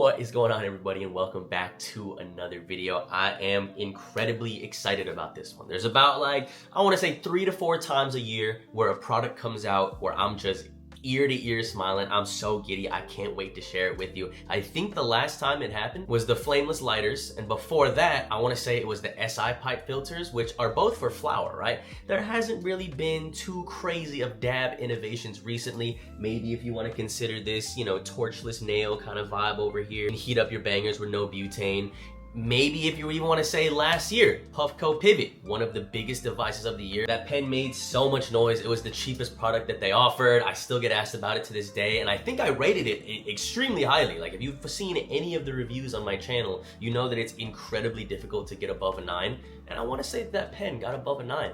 What is going on, everybody, and welcome back to another video. I am incredibly excited about this one. There's about I want to say 3 to 4 times a year where a product comes out where I'm just ear to ear smiling. I'm so giddy. I can't wait to share it with you. I think the last time it happened was the flameless lighters, and before that I want to say it was the SI pipe filters, which are both for flower, right? There hasn't really been too crazy of dab innovations recently. Maybe if you want to consider this, you know, torchless nail kind of vibe over here, and heat up your bangers with no butane. Maybe if you even want to say last year, Puffco Pivot, one of the biggest devices of the year. That pen made so much noise. It was the cheapest product that they offered. I still get asked about it to this day, and I think I rated it extremely highly. Like, if you've seen any of the reviews on my channel, you know that it's incredibly difficult to get above a 9, and I want to say that pen got above a 9.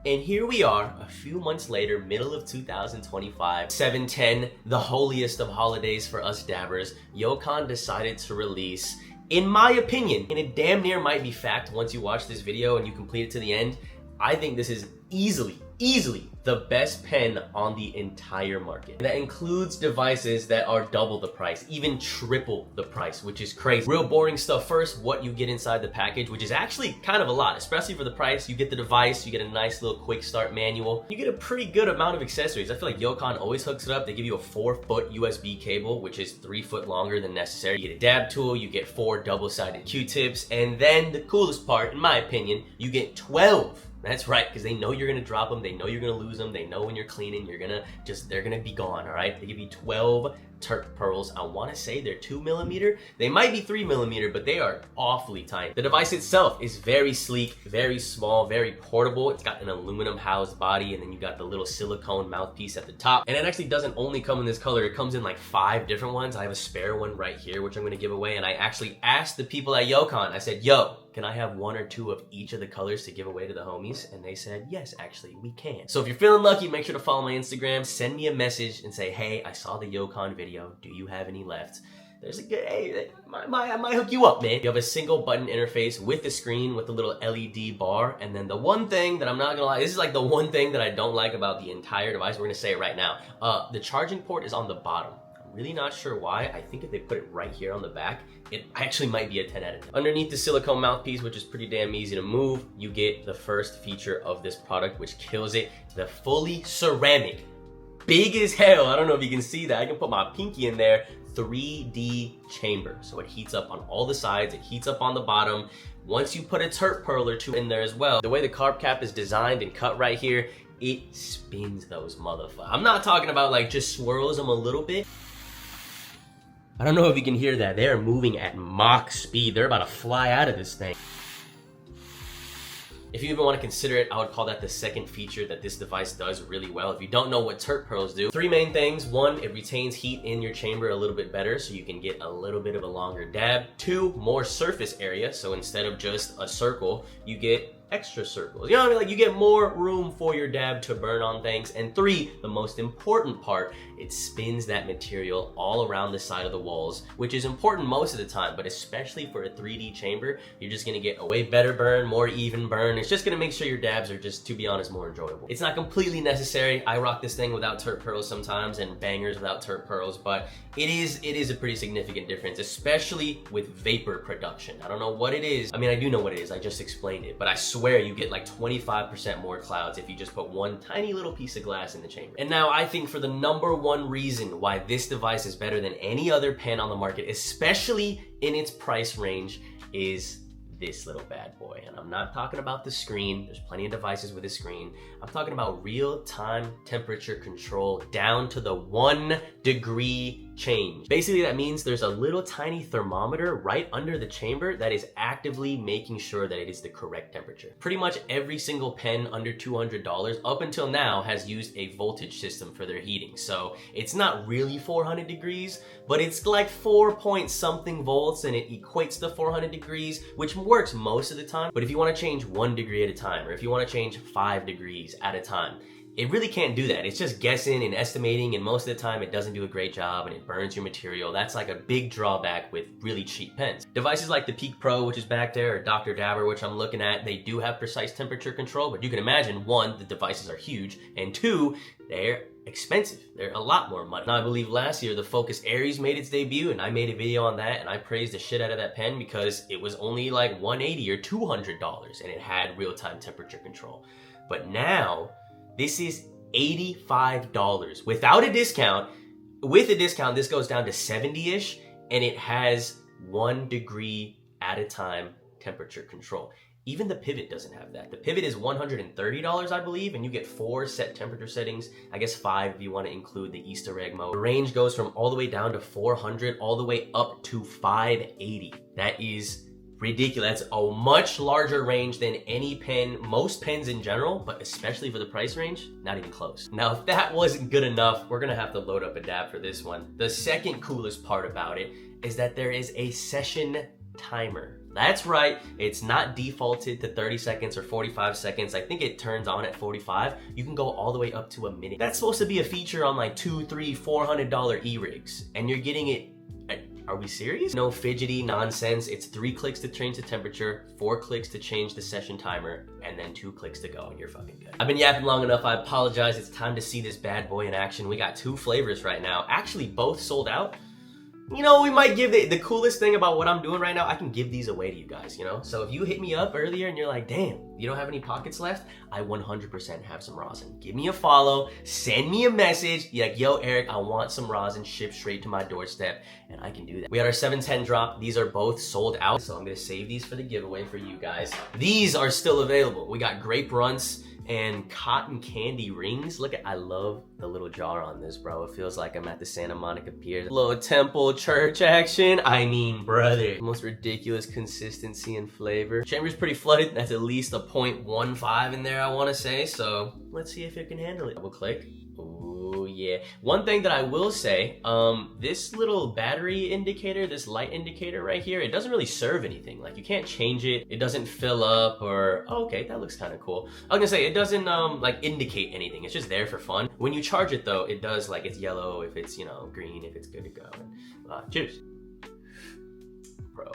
And here we are, a few months later, middle of 2025, 7/10, the holiest of holidays for us dabbers. Yocon decided to release, in my opinion, and it damn near might be fact once you watch this video and you complete it to the end, I think this is easily the best pen on the entire market. That includes devices that are double the price, even triple the price, which is crazy. Real boring stuff first, what you get inside the package, which is actually kind of a lot, especially for the price. You get the device, you get a nice little quick start manual. You get a pretty good amount of accessories. I feel like Yocon always hooks it up. They give you a 4-foot USB cable, which is 3 foot longer than necessary. You get a dab tool, you get 4 double-sided Q-tips, and then the coolest part, in my opinion, you get 12. That's right, because they know you're gonna drop them, they know you're gonna lose them, they know when you're cleaning, they're gonna be gone, all right? They give you 12 Turk pearls. I wanna say they're 2mm. They might be 3mm, but they are awfully tiny. The device itself is very sleek, very small, very portable. It's got an aluminum housed body, and then you got the little silicone mouthpiece at the top. And it actually doesn't only come in this color, it comes in like 5 different ones. I have a spare one right here, which I'm gonna give away, and I actually asked the people at Yocon, I said, yo, can I have 1 or 2 of each of the colors to give away to the homies? And they said, yes, actually, we can. So if you're feeling lucky, make sure to follow my Instagram, send me a message and say, hey, I saw the Yocon video. Do you have any left? There's a good, hey, I might hook you up, man. You have a single button interface with the screen with the little LED bar. And then the one thing that I'm not gonna lie, this is like the one thing that I don't like about the entire device. We're gonna say it right now. The charging port is on the bottom. Really not sure why. I think if they put it right here on the back, it actually might be a 10 out of 10. Underneath the silicone mouthpiece, which is pretty damn easy to move, you get the first feature of this product, which kills it. The fully ceramic, big as hell, I don't know if you can see that, I can put my pinky in there, 3D chamber. So it heats up on all the sides, it heats up on the bottom. Once you put a turp pearl or 2 in there as well, the way the carb cap is designed and cut right here, it spins those motherfuckers. I'm not talking about like just swirls them a little bit. I don't know if you can hear that. They're moving at Mach speed. They're about to fly out of this thing. If you even want to consider it, I would call that the second feature that this device does really well. If you don't know what Turk pearls do, 3 main things. 1, it retains heat in your chamber a little bit better, so you can get a little bit of a longer dab. 2, more surface area, so instead of just a circle, you get extra circles. You know what I mean? Like, you get more room for your dab to burn on things. And 3, the most important part, it spins that material all around the side of the walls, which is important most of the time, but especially for a 3D chamber, you're just gonna get a way better burn, more even burn. It's just gonna make sure your dabs are just, to be honest, more enjoyable. It's not completely necessary. I rock this thing without Turk pearls sometimes and bangers without Turk pearls, but it is a pretty significant difference, especially with vapor production. I don't know what it is. I mean, I do know what it is. I just explained it, but I swear you get like 25% more clouds if you just put one tiny little piece of glass in the chamber. And now I think for the #1 reason why this device is better than any other pen on the market, especially in its price range, is this little bad boy. And I'm not talking about the screen. There's plenty of devices with a screen. I'm talking about real-time temperature control down to the 1 degree change. Basically, that means there's a little tiny thermometer right under the chamber that is actively making sure that it is the correct temperature. Pretty much every single pen under $200 up until now has used a voltage system for their heating. So it's not really 400 degrees, but it's like 4 point something volts, and it equates to 400 degrees, which works most of the time. But if you want to change 1 degree at a time, or if you want to change 5 degrees at a time, it really can't do that. It's just guessing and estimating, and most of the time it doesn't do a great job and it burns your material. That's like a big drawback with really cheap pens. Devices like the Peak Pro, which is back there, or Dr. Dabber, which I'm looking at, they do have precise temperature control, but you can imagine, one, the devices are huge, and two, they're expensive. They're a lot more money. Now, I believe last year the Focus Aries made its debut, and I made a video on that, and I praised the shit out of that pen because it was only like $180 or $200, and it had real-time temperature control. But now, this is $85 without a discount. With a discount, this goes down to 70-ish, and it has 1 degree at a time temperature control. Even the Pivot doesn't have that. The Pivot is $130, I believe, and you get 4 set temperature settings. I guess 5 if you want to include the Easter egg mode. The range goes from all the way down to 400 all the way up to 580. That is ridiculous. That's a much larger range than any pen, most pens in general, but especially for the price range, not even close. Now, if that wasn't good enough, we're gonna have to load up a dab for this one. The second coolest part about it is that there is a session timer. That's right, it's not defaulted to 30 seconds or 45 seconds. I think it turns on at 45. You can go all the way up to a minute. That's supposed to be a feature on like $200, $300, $400 e-rigs, and you're getting it. Are we serious? No fidgety nonsense. It's 3 clicks to change the temperature, 4 clicks to change the session timer, and then 2 clicks to go, and you're fucking good. I've been yapping long enough. I apologize. It's time to see this bad boy in action. We got 2 flavors right now. Actually, both sold out. You know, we might give the coolest thing about what I'm doing right now, I can give these away to you guys, you know? So if you hit me up earlier and you're like, damn, you don't have any pockets left, I 100% have some rosin. Give me a follow, send me a message, you're like, yo, Eric, I want some rosin shipped straight to my doorstep, and I can do that. We had our 710 drop. These are both sold out, so I'm gonna save these for the giveaway for you guys. These are still available. We got grape runts and cotton candy rings. Look at, I love the little jar on this, bro. It feels like I'm at the Santa Monica Pier. Little temple church action. I mean, brother. Most ridiculous consistency and flavor. Chamber's pretty flooded. That's at least a 0.15 in there, I want to say. So let's see if it can handle it. Double click. Oh yeah. One thing that I will say, this little battery indicator, this light indicator right here, it doesn't really serve anything. Like, you can't change it. It doesn't fill up or, oh, okay, that looks kind of cool. I was gonna say, it doesn't like indicate anything. It's just there for fun. When you charge it though, it does, like, it's yellow if it's, you know, green if it's good to go. And, cheers. Bro.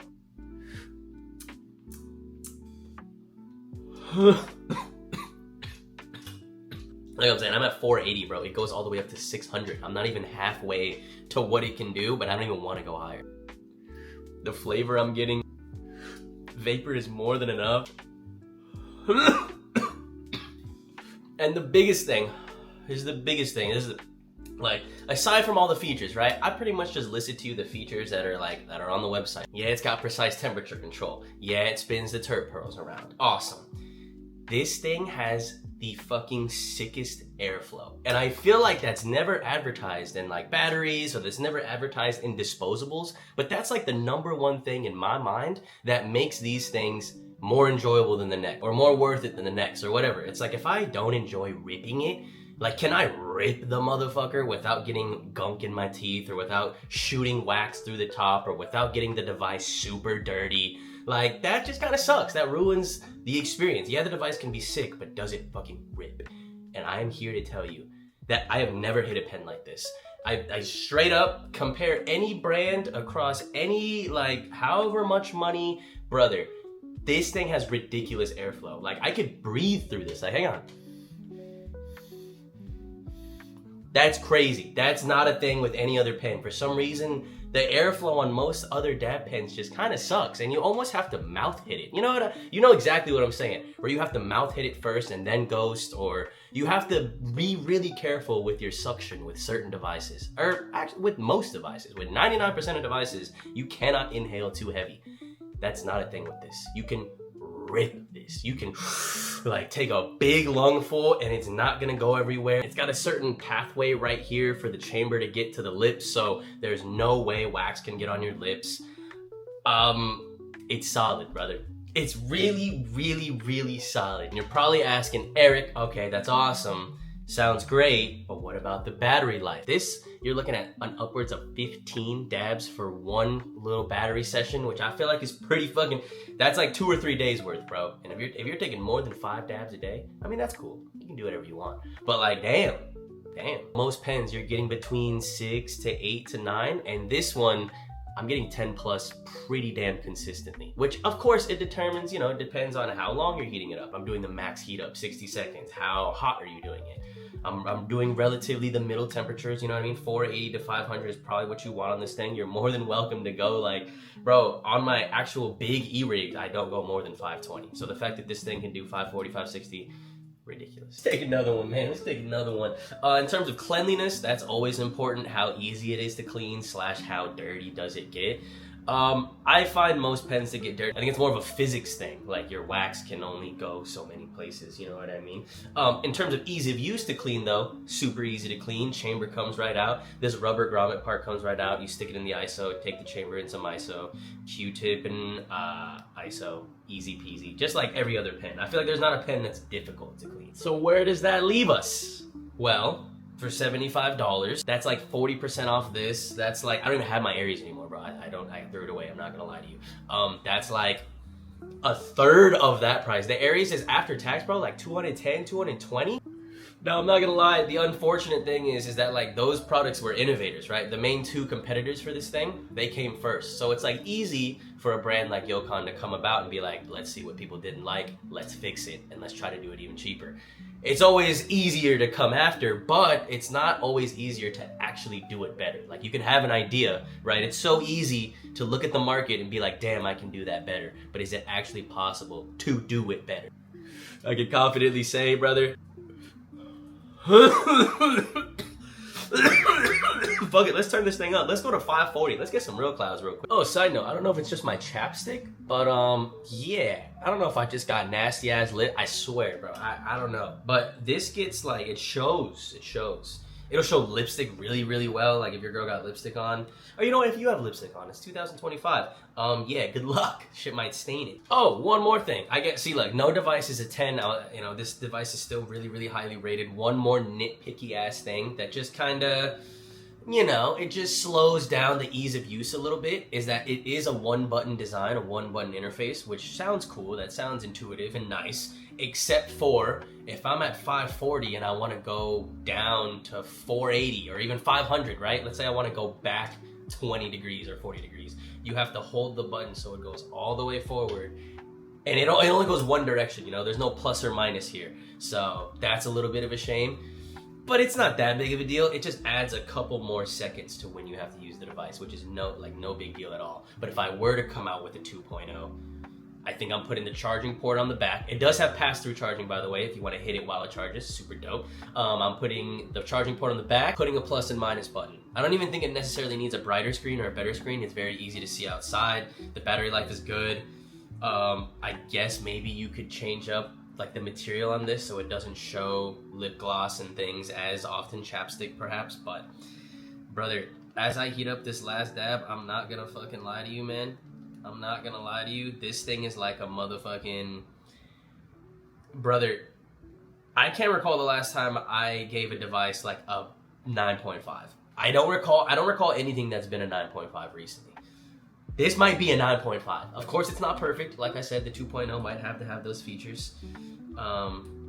Like I'm saying, I'm at 480, bro. It goes all the way up to 600. I'm not even halfway to what it can do, but I don't even want to go higher. The flavor I'm getting, vapor is more than enough. And the biggest thing, this is like, aside from all the features, right? I pretty much just listed to you the features that are on the website. Yeah, it's got precise temperature control. Yeah, it spins the terp pearls around. Awesome. This thing has the fucking sickest airflow. And I feel like that's never advertised in like batteries, or that's never advertised in disposables, but that's like the #1 thing in my mind that makes these things more enjoyable than the next, or more worth it than the next, or whatever. It's like, if I don't enjoy ripping it, like, can I rip the motherfucker without getting gunk in my teeth, or without shooting wax through the top, or without getting the device super dirty? Like, that just kind of sucks. That ruins the experience. Yeah, the device can be sick, but does it fucking rip? And I am here to tell you that I have never hit a pen like this. I straight up compare any brand across any, like, however much money, brother, this thing has ridiculous airflow. Like, I could breathe through this. Like, hang on. That's crazy. That's not a thing with any other pen. For some reason, the airflow on most other dab pens just kind of sucks, and you almost have to mouth hit it. You know exactly what I'm saying, where you have to mouth hit it first and then ghost, or you have to be really careful with your suction with certain devices, or actually with most devices. With 99% of devices, you cannot inhale too heavy. That's not a thing with this. You can rip this. You can like take a big lungful and it's not gonna go everywhere. It's got a certain pathway right here for the chamber to get to the lips, so there's no way wax can get on your lips. It's solid, brother. It's really, really, really solid. And you're probably asking, Eric, okay, that's awesome. Sounds great, but what about the battery life? This you're looking at an upwards of 15 dabs for one little battery session, which I feel like is pretty fucking, that's like 2 or 3 days worth, bro. And if you're taking more than 5 dabs a day, I mean, that's cool. You can do whatever you want. But like, damn. Most pens, you're getting between 6 to 8 to 9. And this one, I'm getting 10 plus pretty damn consistently, which of course it determines, you know, it depends on how long you're heating it up. I'm doing the max heat up, 60 seconds. How hot are you doing it? I'm doing relatively the middle temperatures, you know what I mean? 480 to 500 is probably what you want on this thing. You're more than welcome to go like, bro, on my actual big E-rigs, I don't go more than 520. So the fact that this thing can do 540, 560, ridiculous. Let's take another one, man. Let's take another one. In terms of cleanliness, that's always important. How easy it is to clean / how dirty does it get. I find most pens to get dirty. I think it's more of a physics thing. Like your wax can only go so many places, you know what I mean? In terms of ease of use to clean though, super easy to clean. Chamber comes right out. This rubber grommet part comes right out. You stick it in the ISO, take the chamber in some ISO, Q-tip and ISO, easy peasy. Just like every other pen. I feel like there's not a pen that's difficult to clean. So where does that leave us? Well, for $75, that's like 40% off this. That's like, I don't even have my Aries anymore, bro. I threw it away. I'm not gonna lie to you. That's like a third of that price. The Aries is after tax, bro, like 210, 220. Now, I'm not gonna lie, the unfortunate thing is that like those products were innovators, right? The main 2 competitors for this thing, they came first. So it's like easy for a brand like Yukon to come about and be like, let's see what people didn't like, let's fix it, and let's try to do it even cheaper. It's always easier to come after, but it's not always easier to actually do it better. Like you can have an idea, right? It's so easy to look at the market and be like, damn, I can do that better. But is it actually possible to do it better? I can confidently say, brother, fuck it, let's turn this thing up. Let's go to 540. Let's get some real clouds real quick. Oh, side note, I don't know if it's just my chapstick, but yeah, I don't know if I just got nasty ass lip. I swear, bro, I don't know. But this gets like, it shows. It'll show lipstick really, really well. Like if your girl got lipstick on, or you know what, if you have lipstick on, it's 2025. Yeah, good luck. Shit might stain it. Oh, one more thing. See, look, no device is a 10. You know, this device is still really, really highly rated. One more nitpicky ass thing that just kind of, you know, it just slows down the ease of use a little bit is that it is a 1-button design, a 1-button interface, which sounds cool. That sounds intuitive and nice, except for if I'm at 540 and I want to go down to 480 or even 500, right? Let's say I want to go back 20 degrees or 40 degrees. You have to hold the button so it goes all the way forward. And it only goes one direction, you know? There's no plus or minus here. So that's a little bit of a shame. But it's not that big of a deal. It just adds a couple more seconds to when you have to use the device, which is no big deal at all. But if I were to come out with a 2.0, I think I'm putting the charging port on the back. It does have pass-through charging, by the way, if you want to hit it while it charges. Super dope. I'm putting the charging port on the back, putting a plus and minus button. I don't even think it necessarily needs a brighter screen or a better screen. It's very easy to see outside. The battery life is good. I guess maybe you could change up like the material on this so it doesn't show lip gloss and things as often, chapstick perhaps. But brother, as I heat up this last dab, I'm not gonna fucking lie to you, man. I'm not gonna lie to you. This thing is like a motherfucking, brother, I can't recall the last time I gave a device like a 9.5. I don't recall anything that's been a 9.5 recently. This might be a 9.5. Of course, it's not perfect. Like I said, the 2.0 might have to have those features.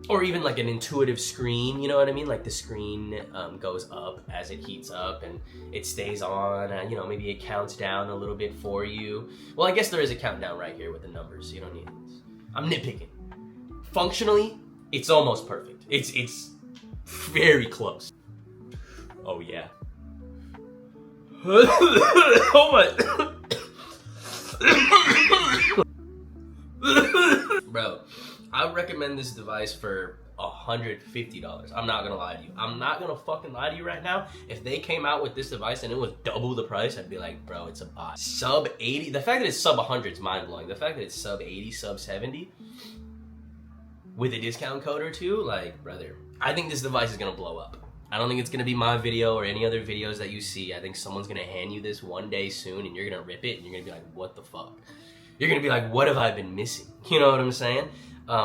Or even like an intuitive screen, you know what I mean? Like the screen goes up as it heats up and it stays on. You know, maybe it counts down a little bit for you. Well, I guess there is a countdown right here with the numbers. So you don't need this. I'm nitpicking. Functionally, it's almost perfect. It's very close. Oh, yeah. Oh my... Bro, I would recommend this device for $150. I'm not gonna lie to you. I'm not gonna fucking lie to you right now. If they came out with this device and it was double the price, I'd be like, bro, it's a buy. Sub 80, the fact that it's sub 100 is mind blowing. The fact that it's sub 80, sub 70 with a discount code or two, like, brother, I think this device is gonna blow up. I don't think it's gonna be my video or any other videos that you see. I think someone's gonna hand you this one day soon and you're gonna rip it and you're gonna be like, what the fuck? You're gonna be like, what have I been missing? You know what I'm saying?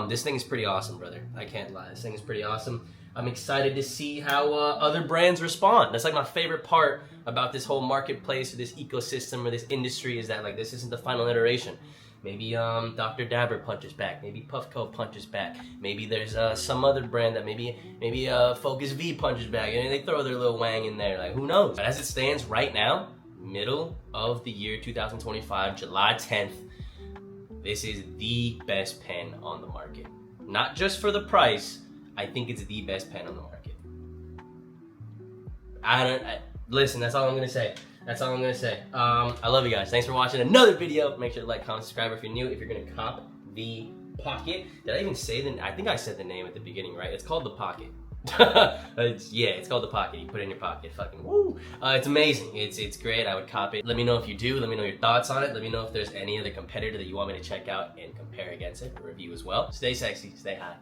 This thing is pretty awesome, brother. I can't lie, this thing is pretty awesome. I'm excited to see how other brands respond. That's like my favorite part about this whole marketplace or this ecosystem or this industry, is that like this isn't the final iteration. Maybe Dr. Dabber punches back. Maybe Puffco punches back. Maybe there's some other brand that maybe Focus V punches back, and they throw their little wang in there. Like, who knows? But as it stands right now, middle of the year 2025, July 10th, this is the best pen on the market. Not just for the price, I think it's the best pen on the market. Listen, that's all I'm gonna say. That's all I'm gonna say. I love you guys. Thanks for watching another video. Make sure to like, comment, subscribe if you're new. If you're gonna cop the Pocket. Did I even say I think I said the name at the beginning, right? It's called the Pocket. It's called the Pocket. You put it in your pocket. Fucking woo. It's amazing. It's great. I would cop it. Let me know if you do. Let me know your thoughts on it. Let me know if there's any other competitor that you want me to check out and compare against it or review as well. Stay sexy. Stay hot.